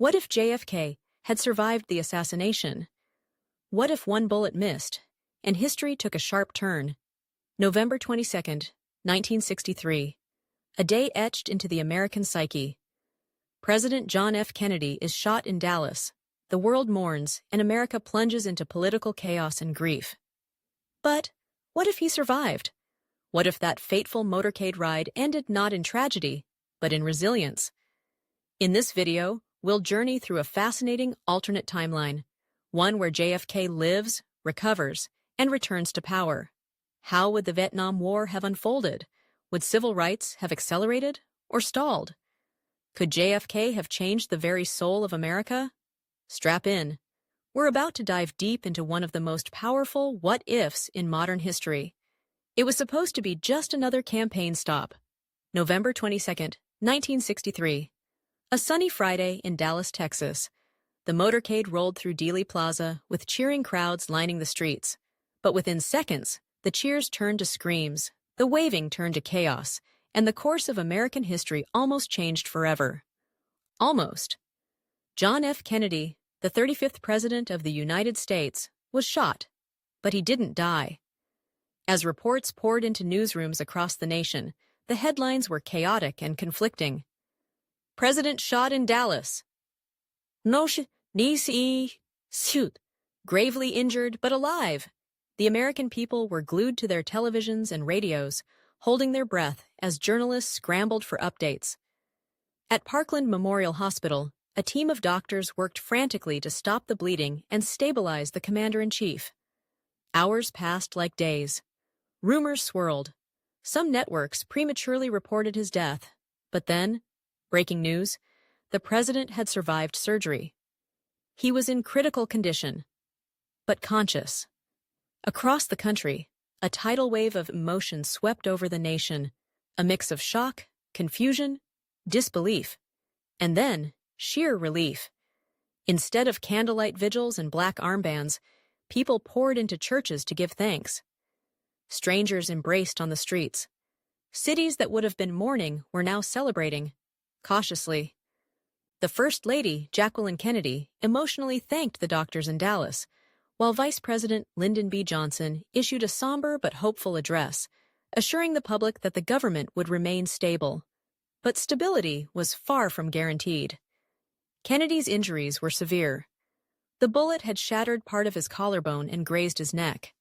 What if JFK had survived the assassination? What if one bullet missed, and history took a sharp turn? November 22nd, 1963. A day etched into the American psyche. President John F. Kennedy is shot in Dallas. The world mourns, and America plunges into political chaos and grief. But what if he survived? What if that fateful motorcade ride ended not in tragedy, but in resilience? In this video, we'll journey through a fascinating alternate timeline, one where JFK lives, recovers, and returns to power. How would the Vietnam War have unfolded? Would civil rights have accelerated or stalled? Could JFK have changed the very soul of America? Strap in. We're about to dive deep into one of the most powerful what-ifs in modern history. It was supposed to be just another campaign stop. November 22nd, 1963. A sunny Friday in Dallas, Texas. The motorcade rolled through Dealey Plaza with cheering crowds lining the streets. But within seconds, the cheers turned to screams, the waving turned to chaos, and the course of American history almost changed forever. Almost. John F. Kennedy, the 35th President of the United States, was shot, but he didn't die. As reports poured into newsrooms across the nation, the headlines were chaotic and conflicting. President shot in Dallas. Shoot. Gravely injured but alive. The American people were glued to their televisions and radios, holding their breath as journalists scrambled for updates. At Parkland Memorial Hospital, a team of doctors worked frantically to stop the bleeding and stabilize the commander-in-chief. Hours passed like days. Rumors swirled. Some networks prematurely reported his death. But then, breaking news, the president had survived surgery. He was in critical condition, but conscious. Across the country, a tidal wave of emotion swept over the nation, a mix of shock, confusion, disbelief, and then sheer relief. Instead of candlelight vigils and black armbands, people poured into churches to give thanks. Strangers embraced on the streets. Cities that would have been mourning were now celebrating, cautiously. The First Lady, Jacqueline Kennedy, emotionally thanked the doctors in Dallas, while Vice President Lyndon B. Johnson issued a somber but hopeful address, assuring the public that the government would remain stable. But stability was far from guaranteed. Kennedy's injuries were severe. The bullet had shattered part of his collarbone and grazed his neck.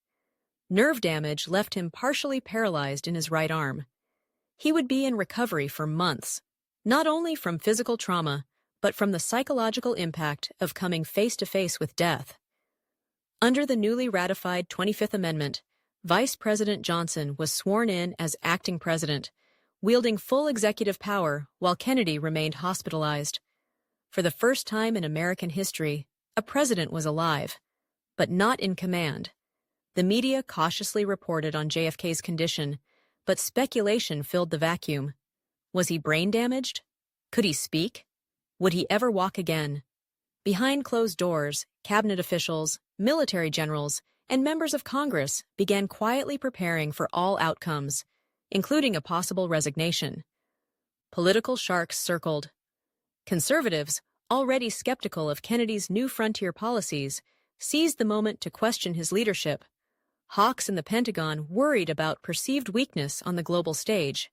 Nerve damage left him partially paralyzed in his right arm. He would be in recovery for months, not only from physical trauma, but from the psychological impact of coming face-to-face with death. Under the newly ratified 25th Amendment, Vice President Johnson was sworn in as acting president, wielding full executive power while Kennedy remained hospitalized. For the first time in American history, a president was alive, but not in command. The media cautiously reported on JFK's condition, but speculation filled the vacuum. Was he brain damaged? Could he speak? Would he ever walk again? Behind closed doors, cabinet officials, military generals, and members of Congress began quietly preparing for all outcomes, including a possible resignation. Political sharks circled. Conservatives, already skeptical of Kennedy's new frontier policies, seized the moment to question his leadership. Hawks in the Pentagon worried about perceived weakness on the global stage,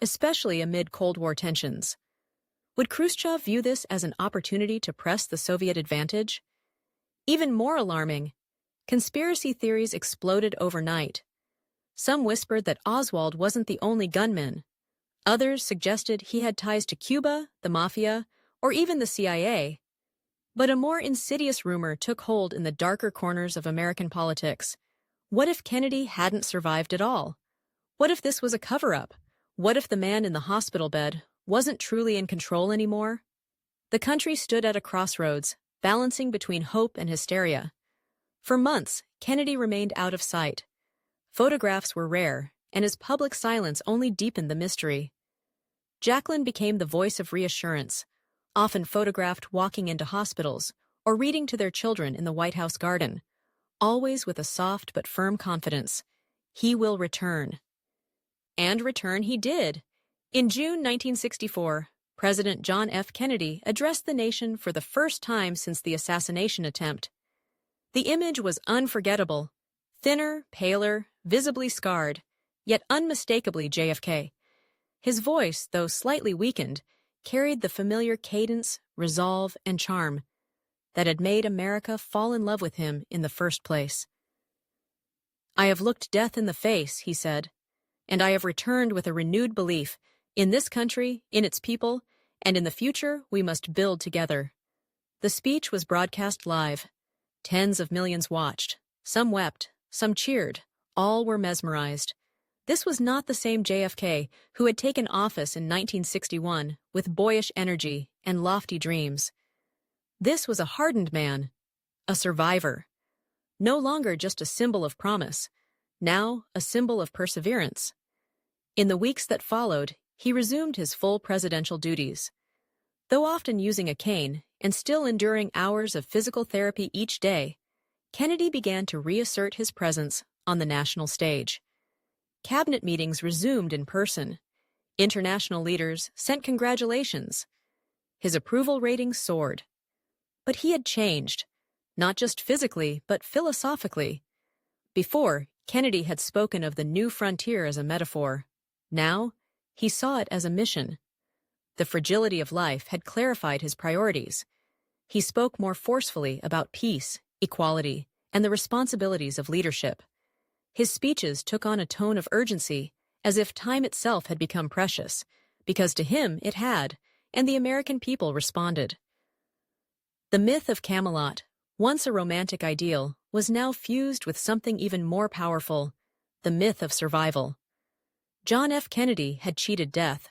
especially amid Cold War tensions. Would Khrushchev view this as an opportunity to press the Soviet advantage? Even more alarming, conspiracy theories exploded overnight. Some whispered that Oswald wasn't the only gunman. Others suggested he had ties to Cuba, the Mafia, or even the CIA. But a more insidious rumor took hold in the darker corners of American politics. What if Kennedy hadn't survived at all? What if this was a cover-up? What if the man in the hospital bed wasn't truly in control anymore? The country stood at a crossroads, balancing between hope and hysteria. For months, Kennedy remained out of sight. Photographs were rare, and his public silence only deepened the mystery. Jacqueline became the voice of reassurance, often photographed walking into hospitals or reading to their children in the White House garden, always with a soft but firm confidence. He will return. And return he did. In June 1964, President John F. Kennedy addressed the nation for the first time since the assassination attempt. The image was unforgettable: thinner, paler, visibly scarred, yet unmistakably JFK. His voice, though slightly weakened, carried the familiar cadence, resolve, and charm that had made America fall in love with him in the first place. "I have looked death in the face," he said, "and I have returned with a renewed belief in this country, in its people, and in the future we must build together." The speech was broadcast live. Tens of millions watched. Some wept, some cheered, all were mesmerized. This was not the same JFK who had taken office in 1961 with boyish energy and lofty dreams. This was a hardened man, a survivor, no longer just a symbol of promise, now a symbol of perseverance. In the weeks that followed, he resumed his full presidential duties. Though often using a cane and still enduring hours of physical therapy each day, Kennedy began to reassert his presence on the national stage. Cabinet meetings resumed in person. International leaders sent congratulations. His approval ratings soared. But he had changed, not just physically, but philosophically. Before, Kennedy had spoken of the new frontier as a metaphor. Now, he saw it as a mission. The fragility of life had clarified his priorities. He spoke more forcefully about peace, equality, and the responsibilities of leadership. His speeches took on a tone of urgency, as if time itself had become precious, because to him it had, and the American people responded. The myth of Camelot, once a romantic ideal, was now fused with something even more powerful: the myth of survival. John F. Kennedy had cheated death,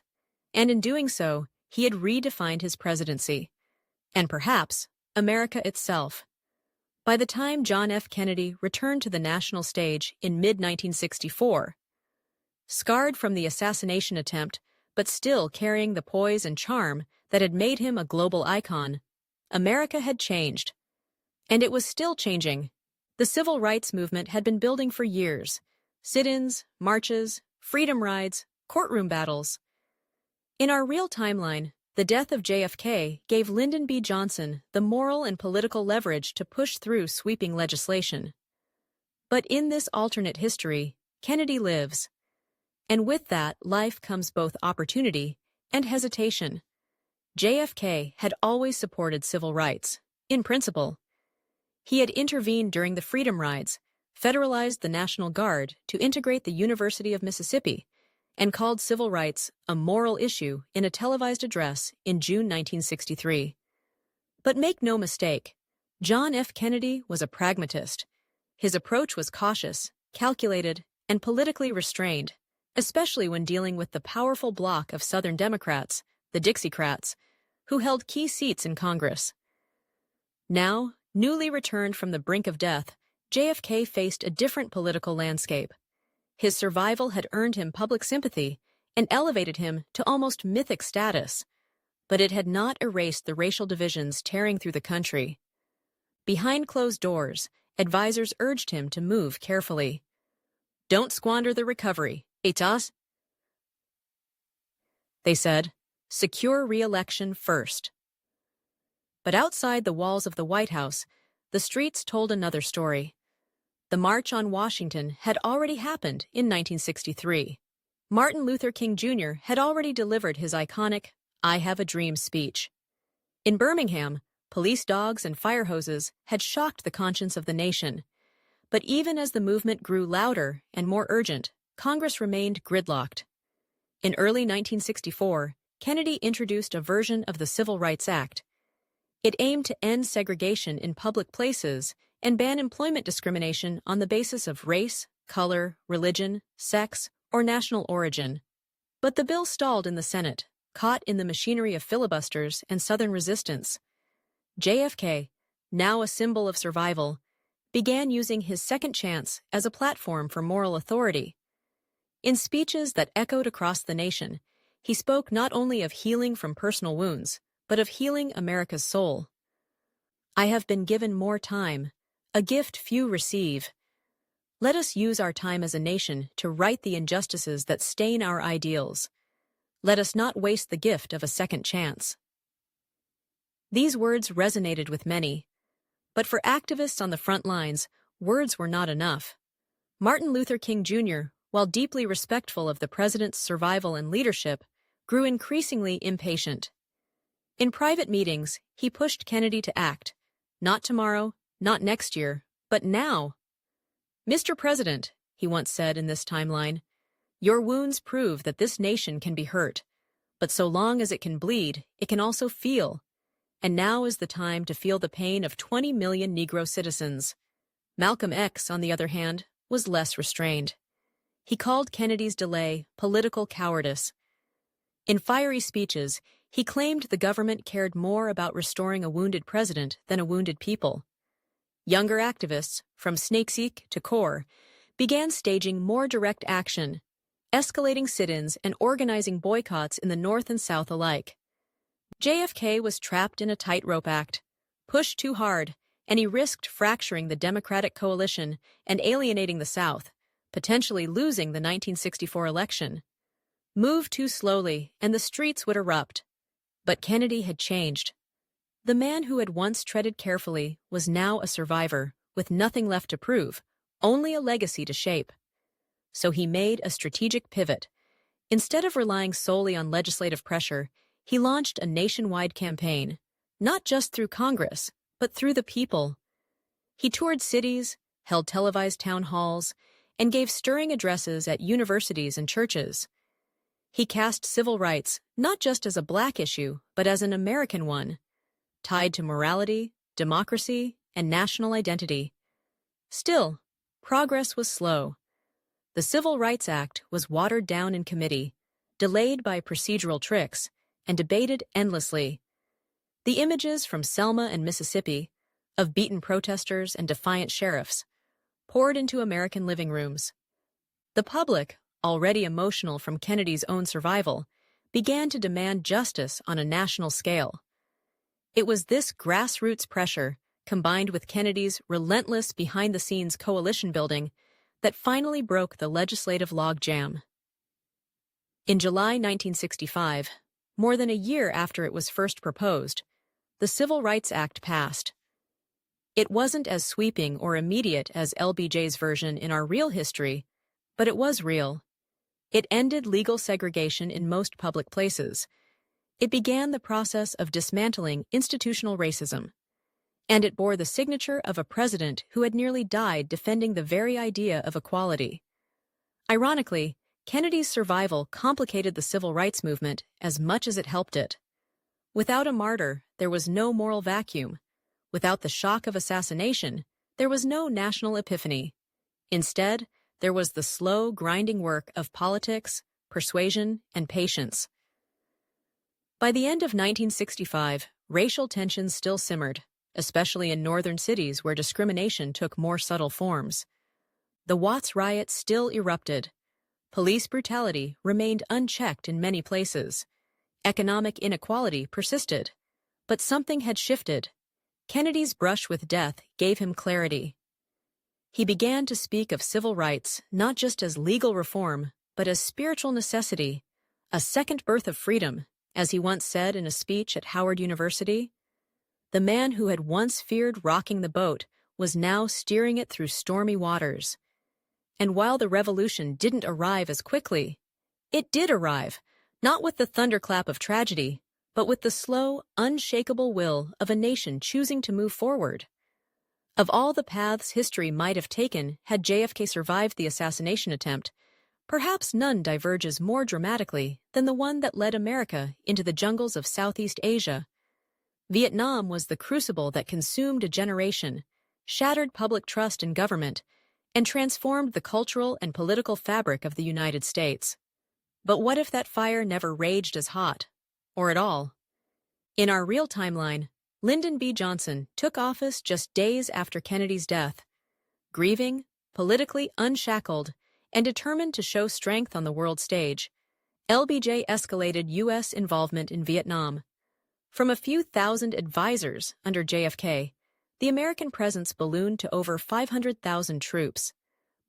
and in doing so, he had redefined his presidency, and perhaps America itself. By the time John F. Kennedy returned to the national stage in mid-1964, scarred from the assassination attempt, but still carrying the poise and charm that had made him a global icon, America had changed. And it was still changing. The civil rights movement had been building for years: sit-ins, marches, freedom rides, courtroom battles. In our real timeline, the death of JFK gave Lyndon B. Johnson the moral and political leverage to push through sweeping legislation. But in this alternate history, Kennedy lives. And with that life comes both opportunity and hesitation. JFK had always supported civil rights, in principle. He had intervened during the Freedom Rides, federalized the National Guard to integrate the University of Mississippi, and called civil rights a moral issue in a televised address in June 1963. But make no mistake, John F. Kennedy was a pragmatist. His approach was cautious, calculated, and politically restrained, especially when dealing with the powerful bloc of Southern Democrats, the Dixiecrats, who held key seats in Congress. Now, newly returned from the brink of death, JFK faced a different political landscape. His survival had earned him public sympathy and elevated him to almost mythic status, but it had not erased the racial divisions tearing through the country. Behind closed doors, advisors urged him to move carefully. "Don't squander the recovery, etas," they said. "Secure re-election first." But outside the walls of the White House, the streets told another story. The March on Washington had already happened in 1963. Martin Luther King Jr. had already delivered his iconic "I Have a Dream" speech. In Birmingham, police dogs and fire hoses had shocked the conscience of the nation. But even as the movement grew louder and more urgent, Congress remained gridlocked. In early 1964, Kennedy introduced a version of the Civil Rights Act. It aimed to end segregation in public places and ban employment discrimination on the basis of race, color, religion, sex, or national origin. But the bill stalled in the Senate, caught in the machinery of filibusters and Southern resistance. JFK, now a symbol of survival, began using his second chance as a platform for moral authority. In speeches that echoed across the nation, he spoke not only of healing from personal wounds, but of healing America's soul. "I have been given more time, a gift few receive. Let us use our time as a nation to right the injustices that stain our ideals. Let us not waste the gift of a second chance. These words resonated with many, but for activists on the front lines, words were not enough. Martin Luther King Jr., while deeply respectful of the president's survival and leadership, grew increasingly impatient. In private meetings, he pushed Kennedy to act, not tomorrow, not next year, but now. "Mr. President," he once said in this timeline, "your wounds prove that this nation can be hurt, but so long as it can bleed, it can also feel. And now is the time to feel the pain of 20 million Negro citizens." Malcolm X, on the other hand, was less restrained. He called Kennedy's delay political cowardice. In fiery speeches, he claimed the government cared more about restoring a wounded president than a wounded people. Younger activists, from Snakeseek to CORE, began staging more direct action, escalating sit-ins and organizing boycotts in the North and South alike. JFK was trapped in a tightrope act, pushed too hard, and he risked fracturing the Democratic coalition and alienating the South, potentially losing the 1964 election. Move too slowly, and the streets would erupt. But Kennedy had changed. The man who had once treaded carefully was now a survivor, with nothing left to prove, only a legacy to shape. So he made a strategic pivot. Instead of relying solely on legislative pressure, he launched a nationwide campaign, not just through Congress, but through the people. He toured cities, held televised town halls, and gave stirring addresses at universities and churches. He cast civil rights not just as a black issue, but as an American one, tied to morality, democracy, and national identity. Still, progress was slow. The Civil Rights Act was watered down in committee, delayed by procedural tricks, and debated endlessly. The images from Selma and Mississippi, of beaten protesters and defiant sheriffs, poured into American living rooms. The public, already emotional from Kennedy's own survival, began to demand justice on a national scale. It was this grassroots pressure, combined with Kennedy's relentless behind-the-scenes coalition building, that finally broke the legislative logjam. In July 1965, more than a year after it was first proposed, the Civil Rights Act passed. It wasn't as sweeping or immediate as LBJ's version in our real history, but it was real. It ended legal segregation in most public places. It began the process of dismantling institutional racism. And it bore the signature of a president who had nearly died defending the very idea of equality. Ironically, Kennedy's survival complicated the civil rights movement as much as it helped it. Without a martyr, there was no moral vacuum. Without the shock of assassination, there was no national epiphany. Instead, there was the slow, grinding work of politics, persuasion, and patience. By the end of 1965, racial tensions still simmered, especially in northern cities where discrimination took more subtle forms. The Watts riot still erupted. Police brutality remained unchecked in many places. Economic inequality persisted. But something had shifted. Kennedy's brush with death gave him clarity. He began to speak of civil rights not just as legal reform, but as spiritual necessity, a second birth of freedom, as he once said in a speech at Howard University. The man who had once feared rocking the boat was now steering it through stormy waters. And while the revolution didn't arrive as quickly, it did arrive, not with the thunderclap of tragedy, but with the slow, unshakable will of a nation choosing to move forward. Of all the paths history might have taken had JFK survived the assassination attempt, perhaps none diverges more dramatically than the one that led America into the jungles of Southeast Asia. Vietnam was the crucible that consumed a generation, shattered public trust in government, and transformed the cultural and political fabric of the United States. But what if that fire never raged as hot, or at all? In our real timeline, Lyndon B. Johnson took office just days after Kennedy's death. Grieving, politically unshackled, and determined to show strength on the world stage, LBJ escalated U.S. involvement in Vietnam. From a few thousand advisors under JFK, the American presence ballooned to over 500,000 troops.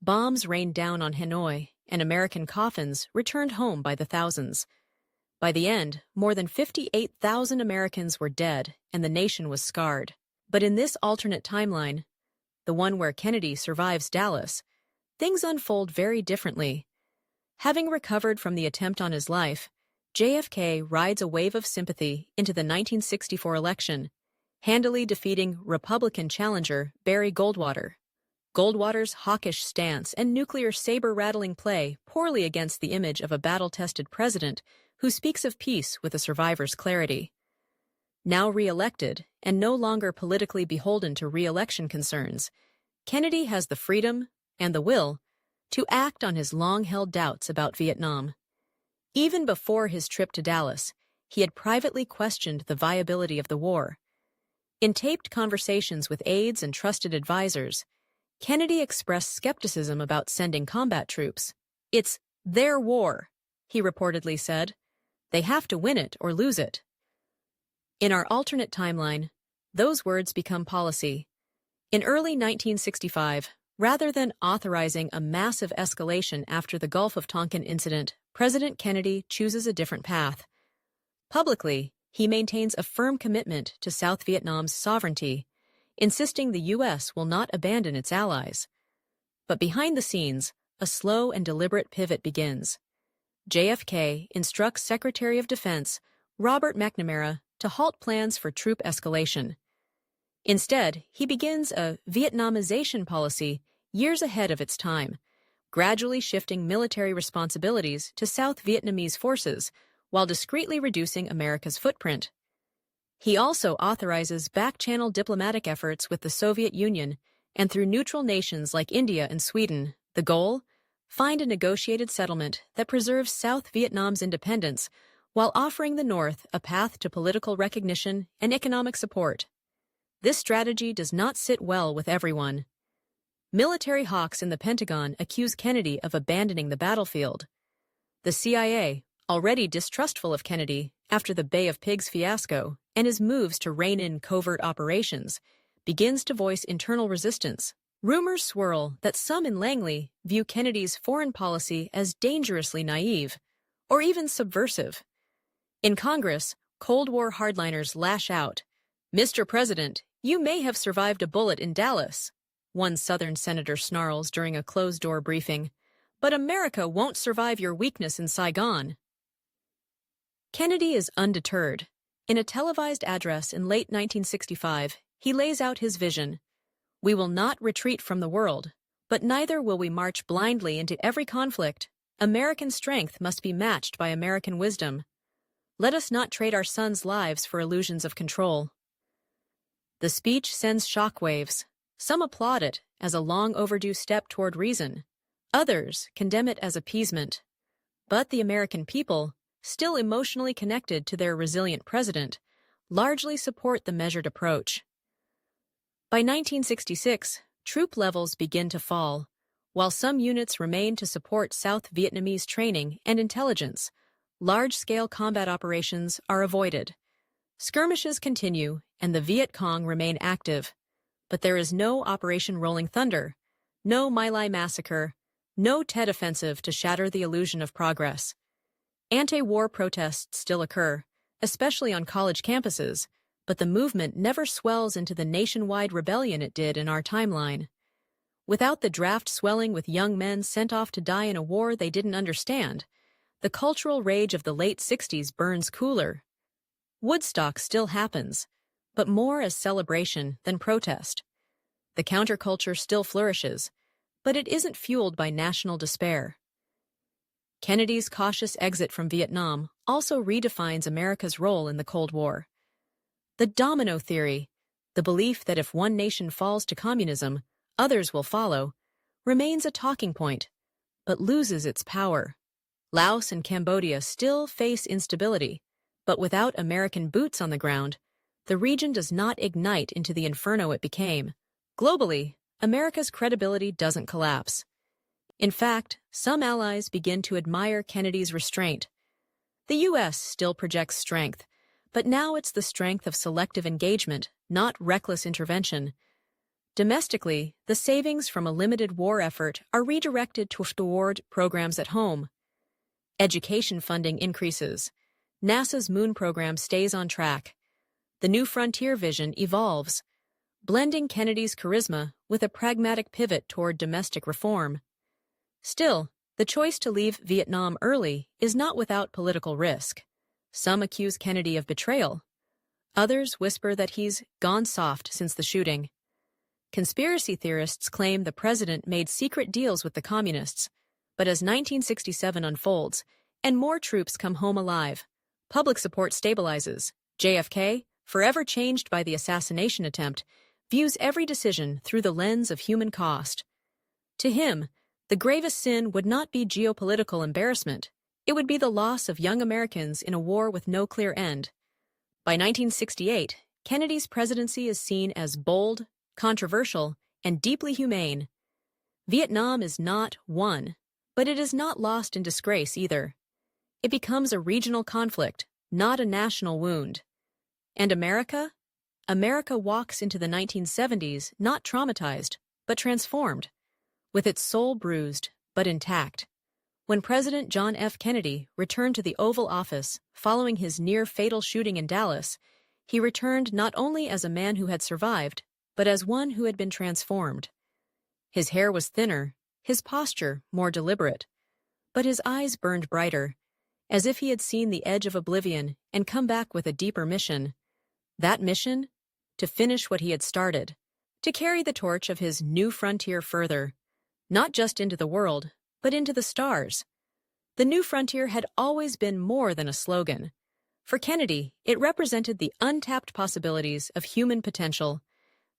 Bombs rained down on Hanoi, and American coffins returned home by the thousands. By the end, more than 58,000 Americans were dead, and the nation was scarred. But in this alternate timeline, the one where Kennedy survives Dallas, things unfold very differently. Having recovered from the attempt on his life, JFK rides a wave of sympathy into the 1964 election, handily defeating Republican challenger Barry Goldwater. Goldwater's hawkish stance and nuclear saber-rattling play poorly against the image of a battle-tested president who speaks of peace with a survivor's clarity. Now re-elected, and no longer politically beholden to re-election concerns, Kennedy has the freedom and the will to act on his long-held doubts about Vietnam. Even before his trip to Dallas, he had privately questioned the viability of the war. In taped conversations with aides and trusted advisors, Kennedy expressed skepticism about sending combat troops. "It's their war," he reportedly said. "They have to win it or lose it." In our alternate timeline, those words become policy. In early 1965, rather than authorizing a massive escalation after the Gulf of Tonkin incident, President Kennedy chooses a different path. Publicly, he maintains a firm commitment to South Vietnam's sovereignty, insisting the U.S. will not abandon its allies. But behind the scenes, a slow and deliberate pivot begins. JFK instructs Secretary of Defense Robert McNamara to halt plans for troop escalation. Instead, he begins a Vietnamization policy years ahead of its time, gradually shifting military responsibilities to South Vietnamese forces while discreetly reducing America's footprint. He also authorizes back-channel diplomatic efforts with the Soviet Union and through neutral nations like India and Sweden. The goal? Find a negotiated settlement that preserves South Vietnam's independence while offering the North a path to political recognition and economic support. This strategy does not sit well with everyone. Military hawks in the Pentagon accuse Kennedy of abandoning the battlefield. The CIA, already distrustful of Kennedy after the Bay of Pigs fiasco and his moves to rein in covert operations, begins to voice internal resistance. Rumors swirl that some in Langley view Kennedy's foreign policy as dangerously naive, or even subversive. In Congress, Cold War hardliners lash out. "Mr. President, you may have survived a bullet in Dallas," one Southern senator snarls during a closed-door briefing, "but America won't survive your weakness in Saigon." Kennedy is undeterred. In a televised address in late 1965, he lays out his vision. "We will not retreat from the world, but neither will we march blindly into every conflict. American strength must be matched by American wisdom. Let us not trade our sons' lives for illusions of control." The speech sends shockwaves. Some applaud it as a long-overdue step toward reason. Others condemn it as appeasement. But the American people, still emotionally connected to their resilient president, largely support the measured approach. By 1966, troop levels begin to fall. While some units remain to support South Vietnamese training and intelligence, large-scale combat operations are avoided. Skirmishes continue, and the Viet Cong remain active. But there is no Operation Rolling Thunder, no My Lai massacre, no Tet Offensive to shatter the illusion of progress. Anti-war protests still occur, especially on college campuses, but the movement never swells into the nationwide rebellion it did in our timeline. Without the draft swelling with young men sent off to die in a war they didn't understand, the cultural rage of the late 60s burns cooler. Woodstock still happens, but more as celebration than protest. The counterculture still flourishes, but it isn't fueled by national despair. Kennedy's cautious exit from Vietnam also redefines America's role in the Cold War. The domino theory, the belief that if one nation falls to communism, others will follow, remains a talking point, but loses its power. Laos and Cambodia still face instability, but without American boots on the ground, the region does not ignite into the inferno it became. Globally, America's credibility doesn't collapse. In fact, some allies begin to admire Kennedy's restraint. The U.S. still projects strength, but now it's the strength of selective engagement, not reckless intervention. Domestically, the savings from a limited war effort are redirected toward programs at home. Education funding increases. NASA's moon program stays on track. The New Frontier vision evolves, blending Kennedy's charisma with a pragmatic pivot toward domestic reform. Still, the choice to leave Vietnam early is not without political risk. Some accuse Kennedy of betrayal. Others whisper that he's gone soft since the shooting. Conspiracy theorists claim the president made secret deals with the communists, but as 1967 unfolds and more troops come home alive, public support stabilizes. JFK, forever changed by the assassination attempt, views every decision through the lens of human cost. To him, the gravest sin would not be geopolitical embarrassment. It would be the loss of young Americans in a war with no clear end. By 1968, Kennedy's presidency is seen as bold, controversial, and deeply humane. Vietnam is not won, but it is not lost in disgrace either. It becomes a regional conflict, not a national wound. And America? America walks into the 1970s not traumatized, but transformed, with its soul bruised, but intact. When President John F. Kennedy returned to the Oval Office following his near-fatal shooting in Dallas, he returned not only as a man who had survived, but as one who had been transformed. His hair was thinner, his posture more deliberate, but his eyes burned brighter, as if he had seen the edge of oblivion and come back with a deeper mission. That mission? To finish what he had started, to carry the torch of his new frontier further, not just into the world, but into the stars. The new frontier had always been more than a slogan. For Kennedy, it represented the untapped possibilities of human potential,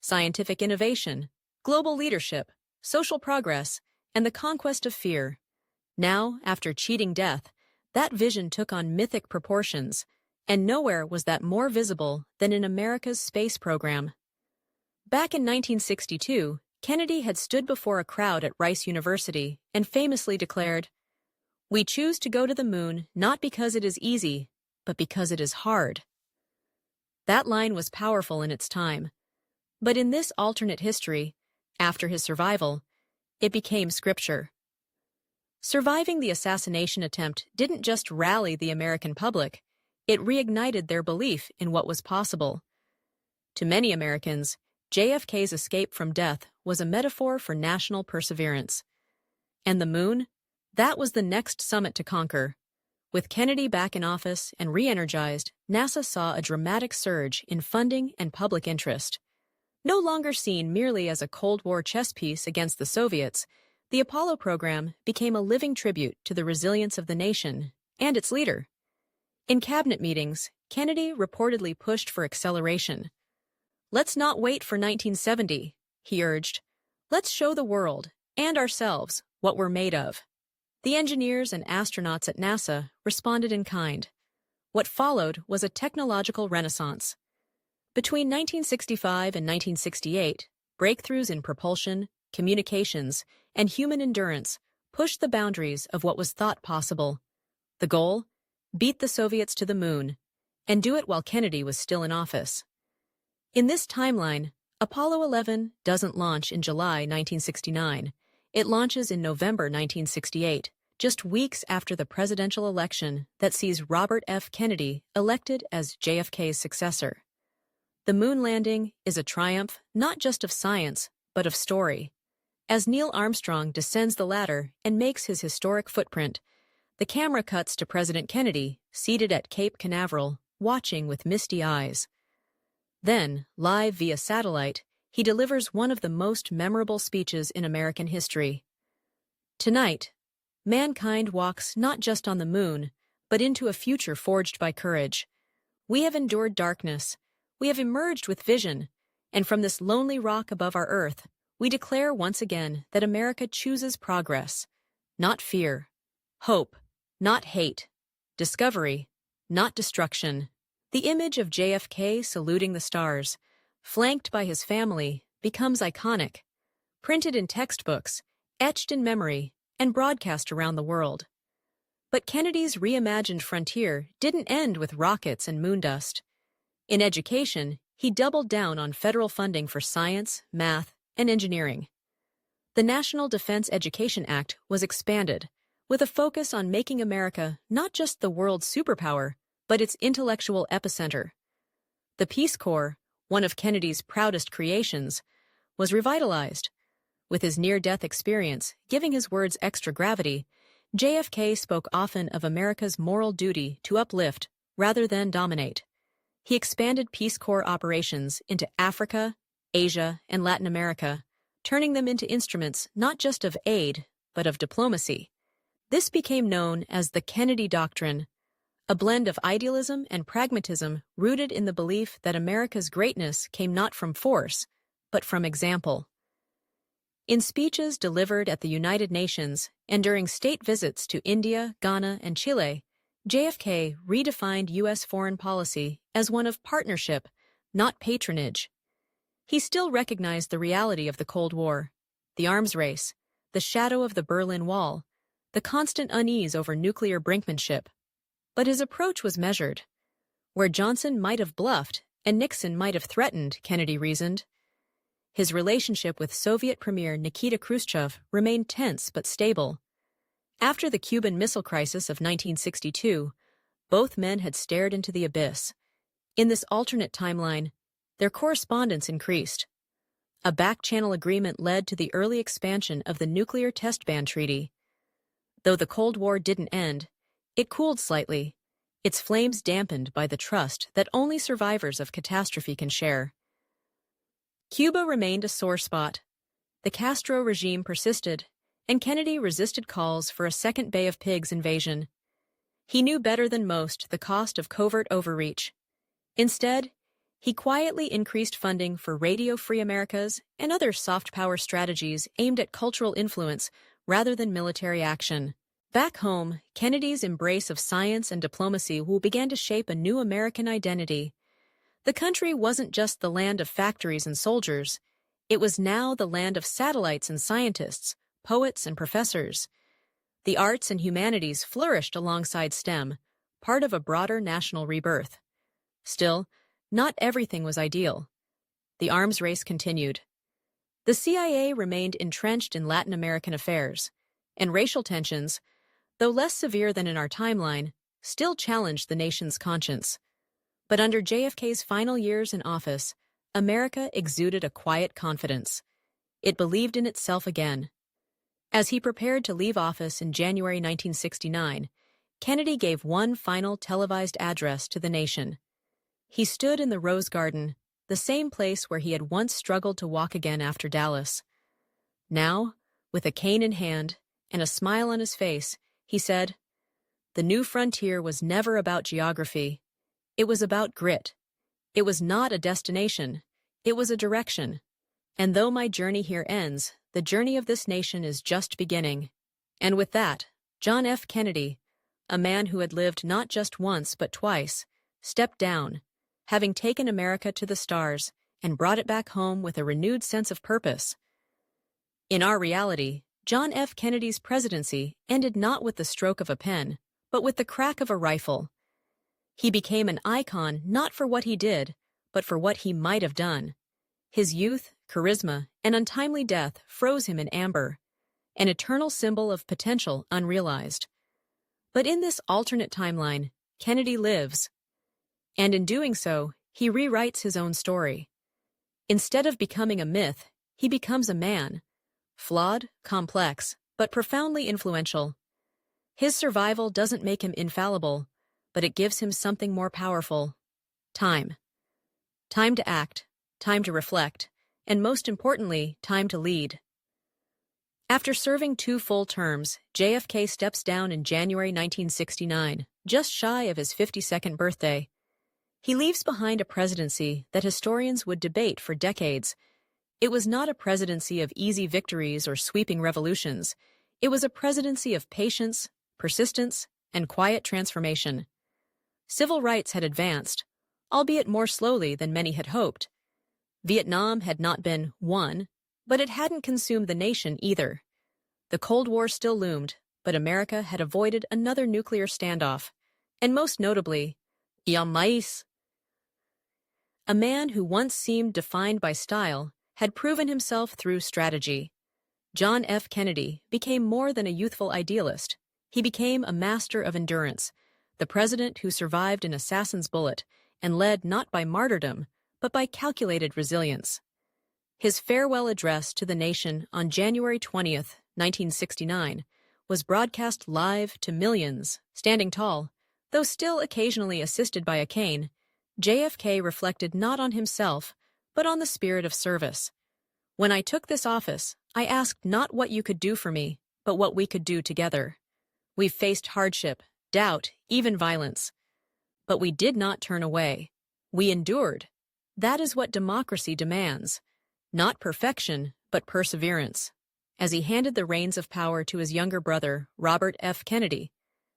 scientific innovation, global leadership, social progress, and the conquest of fear. Now, after cheating death, that vision took on mythic proportions, and nowhere was that more visible than in America's space program. Back in 1962, Kennedy had stood before a crowd at Rice University and famously declared, "We choose to go to the moon not because it is easy, but because it is hard." That line was powerful in its time. But in this alternate history, after his survival, it became scripture. Surviving the assassination attempt didn't just rally the American public, it reignited their belief in what was possible. To many Americans, JFK's escape from death was a metaphor for national perseverance. And the moon? That was the next summit to conquer. With Kennedy back in office and re-energized, NASA saw a dramatic surge in funding and public interest. No longer seen merely as a Cold War chess piece against the Soviets, the Apollo program became a living tribute to the resilience of the nation and its leader. In cabinet meetings, Kennedy reportedly pushed for acceleration. "Let's not wait for 1970, he urged. "Let's show the world, and ourselves, what we're made of." The engineers and astronauts at NASA responded in kind. What followed was a technological renaissance. Between 1965 and 1968, breakthroughs in propulsion, communications, and human endurance pushed the boundaries of what was thought possible. The goal? Beat the Soviets to the moon, and do it while Kennedy was still in office. In this timeline, Apollo 11 doesn't launch in July 1969. It launches in November 1968, just weeks after the presidential election that sees Robert F. Kennedy elected as JFK's successor. The moon landing is a triumph not just of science, but of story. As Neil Armstrong descends the ladder and makes his historic footprint, the camera cuts to President Kennedy, seated at Cape Canaveral, watching with misty eyes. Then, live via satellite, he delivers one of the most memorable speeches in American history. "Tonight, mankind walks not just on the moon, but into a future forged by courage. We have endured darkness. We have emerged with vision, and from this lonely rock above our Earth, we declare once again that America chooses progress, not fear, hope, not hate, discovery, not destruction." The image of JFK saluting the stars, flanked by his family, becomes iconic, printed in textbooks, etched in memory, and broadcast around the world. But Kennedy's reimagined frontier didn't end with rockets and moon dust. In education, he doubled down on federal funding for science, math, and engineering. The National Defense Education Act was expanded, with a focus on making America not just the world's superpower, but its intellectual epicenter. The Peace Corps, one of Kennedy's proudest creations, was revitalized. With his near-death experience giving his words extra gravity, JFK spoke often of America's moral duty to uplift rather than dominate. He expanded Peace Corps operations into Africa, Asia, and Latin America, turning them into instruments not just of aid, but of diplomacy. This became known as the Kennedy Doctrine, a blend of idealism and pragmatism rooted in the belief that America's greatness came not from force, but from example. In speeches delivered at the United Nations and during state visits to India, Ghana, and Chile, JFK redefined U.S. foreign policy as one of partnership, not patronage. He still recognized the reality of the Cold War, the arms race, the shadow of the Berlin Wall, the constant unease over nuclear brinkmanship. But his approach was measured. Where Johnson might have bluffed and Nixon might have threatened, Kennedy reasoned. His relationship with Soviet Premier Nikita Khrushchev remained tense but stable. After the Cuban Missile Crisis of 1962, both men had stared into the abyss. In this alternate timeline, their correspondence increased. A back-channel agreement led to the early expansion of the Nuclear Test Ban Treaty. Though the Cold War didn't end, it cooled slightly, its flames dampened by the trust that only survivors of catastrophe can share. Cuba remained a sore spot. The Castro regime persisted, and Kennedy resisted calls for a second Bay of Pigs invasion. He knew better than most the cost of covert overreach. Instead, he quietly increased funding for Radio Free Americas and other soft power strategies aimed at cultural influence rather than military action. Back home, Kennedy's embrace of science and diplomacy began to shape a new American identity. The country wasn't just the land of factories and soldiers. It was now the land of satellites and scientists, poets and professors. The arts and humanities flourished alongside STEM, part of a broader national rebirth. Still, not everything was ideal. The arms race continued. The CIA remained entrenched in Latin American affairs, and racial tensions, though less severe than in our timeline, still challenged the nation's conscience. But under JFK's final years in office, America exuded a quiet confidence. It believed in itself again. As he prepared to leave office in January 1969, Kennedy gave one final televised address to the nation. He stood in the Rose Garden, the same place where he had once struggled to walk again after Dallas. Now, with a cane in hand and a smile on his face, he said, "The new frontier was never about geography. It was about grit. It was not a destination. It was a direction. And though my journey here ends, the journey of this nation is just beginning." And with that, John F. Kennedy, a man who had lived not just once but twice, stepped down, having taken America to the stars and brought it back home with a renewed sense of purpose. In our reality, John F. Kennedy's presidency ended not with the stroke of a pen, but with the crack of a rifle. He became an icon not for what he did, but for what he might have done. His youth, charisma, and untimely death froze him in amber, an eternal symbol of potential unrealized. But in this alternate timeline, Kennedy lives. And in doing so, he rewrites his own story. Instead of becoming a myth, he becomes a man. Flawed, complex, but profoundly influential. His survival doesn't make him infallible, but it gives him something more powerful: time. Time to act, time to reflect, and most importantly, time to lead. After serving 2 full terms, JFK steps down in January 1969, just shy of his 52nd birthday. He leaves behind a presidency that historians would debate for decades. It was not a presidency of easy victories or sweeping revolutions. It was a presidency of patience, persistence, and quiet transformation. Civil rights had advanced, albeit more slowly than many had hoped. Vietnam had not been won, but it hadn't consumed the nation either. The Cold War still loomed, but America had avoided another nuclear standoff, and most notably, Mais. A man who once seemed defined by style had proven himself through strategy. John F. Kennedy became more than a youthful idealist. He became a master of endurance, the president who survived an assassin's bullet and led not by martyrdom, but by calculated resilience. His farewell address to the nation on January 20th, 1969, was broadcast live to millions, standing tall. Though still occasionally assisted by a cane, JFK reflected not on himself, but on the spirit of service. "When I took this office, I asked not what you could do for me, but what we could do together. We've faced hardship, doubt, even violence. But we did not turn away. We endured. That is what democracy demands. Not perfection, but perseverance." As he handed the reins of power to his younger brother, Robert F. Kennedy,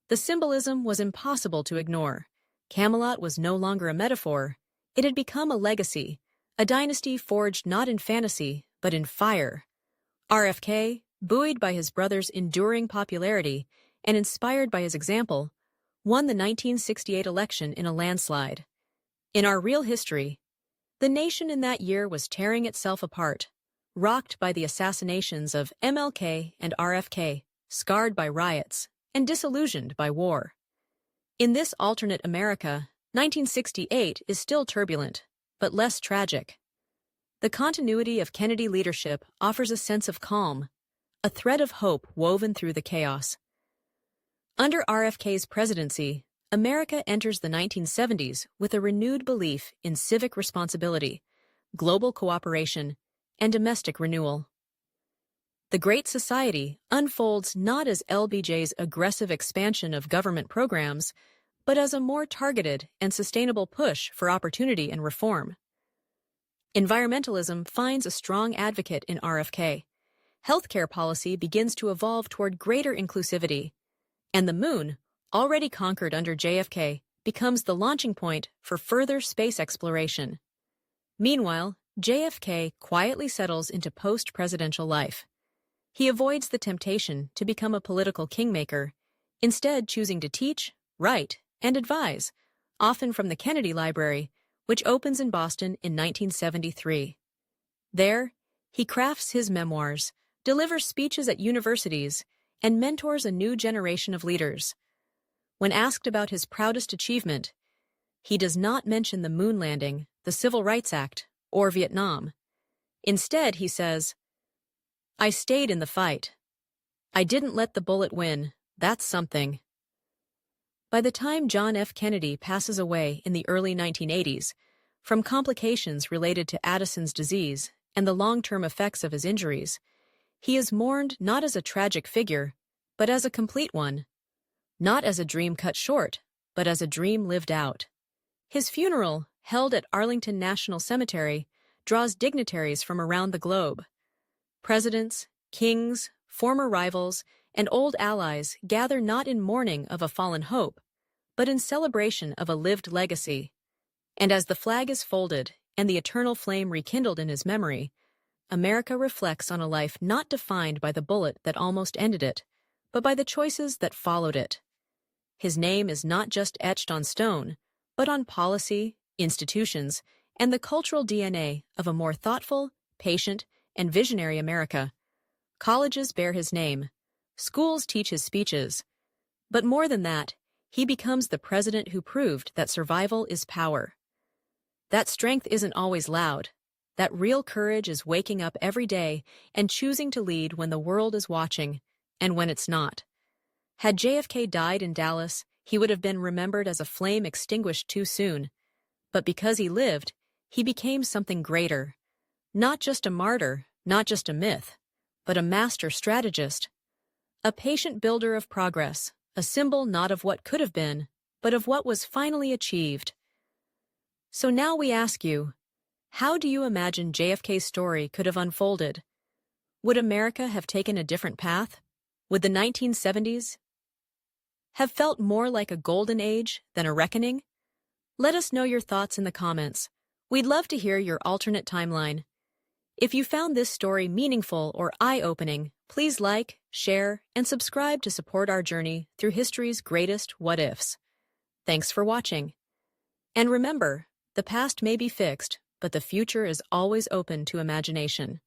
the symbolism was impossible to ignore. Camelot was no longer a metaphor. It had become a legacy, a dynasty forged not in fantasy, but in fire. RFK, buoyed by his brother's enduring popularity and inspired by his example, won the 1968 election in a landslide. In our real history, the nation in that year was tearing itself apart, rocked by the assassinations of MLK and RFK, scarred by riots, and disillusioned by war. In this alternate America, 1968 is still turbulent, but less tragic. The continuity of Kennedy leadership offers a sense of calm, a thread of hope woven through the chaos. Under RFK's presidency, America enters the 1970s with a renewed belief in civic responsibility, global cooperation, and domestic renewal. The Great Society unfolds not as LBJ's aggressive expansion of government programs, but as a more targeted and sustainable push for opportunity and reform. Environmentalism finds a strong advocate in RFK. Healthcare policy begins to evolve toward greater inclusivity, and the moon, already conquered under JFK, becomes the launching point for further space exploration. Meanwhile, JFK quietly settles into post-presidential life. He avoids the temptation to become a political kingmaker, instead choosing to teach, write, and advise, often from the Kennedy Library, which opens in Boston in 1973. There, he crafts his memoirs, delivers speeches at universities, and mentors a new generation of leaders. When asked about his proudest achievement, he does not mention the moon landing, the Civil Rights Act, or Vietnam. Instead, he says, "I stayed in the fight. I didn't let the bullet win. That's something." By the time John F. Kennedy passes away in the early 1980s, from complications related to Addison's disease and the long-term effects of his injuries, he is mourned not as a tragic figure, but as a complete one. Not as a dream cut short, but as a dream lived out. His funeral, held at Arlington National Cemetery, draws dignitaries from around the globe. Presidents, kings, former rivals, and old allies gather not in mourning of a fallen hope, but in celebration of a lived legacy. And as the flag is folded and the eternal flame rekindled in his memory, America reflects on a life not defined by the bullet that almost ended it, but by the choices that followed it. His name is not just etched on stone, but on policy, institutions, and the cultural DNA of a more thoughtful, patient, and visionary America. Colleges bear his name. Schools teach his speeches. But more than that, he becomes the president who proved that survival is power. That strength isn't always loud. That real courage is waking up every day and choosing to lead when the world is watching, and when it's not. Had JFK died in Dallas, he would have been remembered as a flame extinguished too soon. But because he lived, he became something greater. Not just a martyr, not just a myth, but a master strategist. A patient builder of progress, a symbol not of what could have been, but of what was finally achieved. So now we ask you, how do you imagine JFK's story could have unfolded? Would America have taken a different path? Would the 1970s have felt more like a golden age than a reckoning? Let us know your thoughts in the comments. We'd love to hear your alternate timeline. If you found this story meaningful or eye-opening, please like, share, and subscribe to support our journey through history's greatest what-ifs. Thanks for watching. And remember, the past may be fixed, but the future is always open to imagination.